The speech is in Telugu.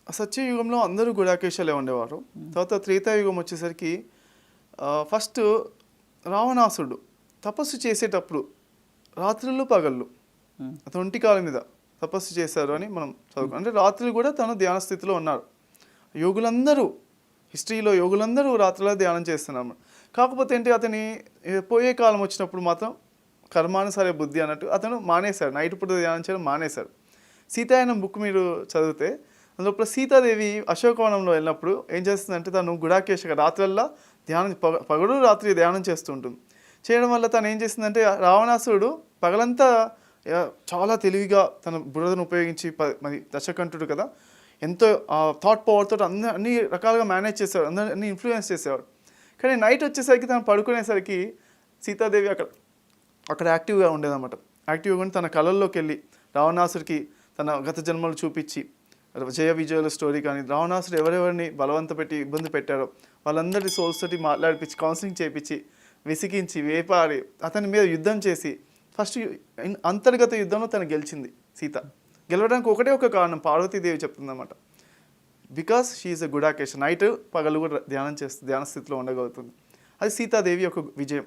సత్యయుగంలో అందరూ గుడాకేశాలే ఉండేవారు. తర్వాత త్రేతాయుగం వచ్చేసరికి ఫస్ట్ రావణాసుడు తపస్సు చేసేటప్పుడు రాత్రులు పగళ్ళు అతను ఒంటి కాలం మీద తపస్సు చేశారు అని మనం చదువుకున్నాం. అంటే రాత్రులు కూడా తను ధ్యాన స్థితిలో ఉన్నారు. యోగులందరూ హిస్టరీలో యోగులందరూ రాత్రులా ధ్యానం చేస్తున్నారు. కాకపోతే ఏంటి, అతని పోయే కాలం వచ్చినప్పుడు మాత్రం కర్మానుసారే బుద్ధి అన్నట్టు అతను మానేశాడు, నైట్ పూట ధ్యానం చేయడం మానేశాడు. సీతాయనం బుక్ మీరు చదివితే అందులో సీతాదేవి అశోకవనంలో వెళ్ళినప్పుడు ఏం చేస్తుందంటే తను గుడాకేశగా రాత్రల్లా ధ్యానం పగలు రాత్రి ధ్యానం చేస్తూ ఉంటుంది. చేయడం వల్ల తను ఏం చేసిందంటే రావణాసురుడు పగలంతా చాలా తెలివిగా తన బురదను ఉపయోగించి మరి దశకంఠుడు కదా, ఎంతో థాట్ పవర్తో అన్ని రకాలుగా మేనేజ్ చేసేవాడు, అన్ని ఇన్ఫ్లుయెన్స్ చేసేవాడు. కానీ నైట్ వచ్చేసరికి తను పడుకునేసరికి సీతాదేవి అక్కడ యాక్టివ్గా ఉండేదన్నమాట. యాక్టివ్గా ఉండి తన కళల్లోకి వెళ్ళి రావణాసుడికి తన గత జన్మలు చూపించి జయ విజయుల స్టోరీ కానీ రావణాసుడు ఎవరెవరిని బలవంత పెట్టి ఇబ్బంది పెట్టారో వాళ్ళందరి సోల్స్ తోటి మాట్లాడిపించి కౌన్సిలింగ్ చేయించి విసిగించి వేపాడి అతని మీద యుద్ధం చేసి ఫస్ట్ అంతర్గత యుద్ధంలో తను గెలిచింది సీత. గెలవడానికి ఒకటే ఒక కారణం పార్వతీదేవి చెప్తుందన్నమాట. Because she is a Gudakesha, night పగలు కూడా ధ్యానం చేస్తుంది, ధ్యాన స్థితిలో ఉండగలుగుతుంది. అది సీతాదేవి ఒక విజయం.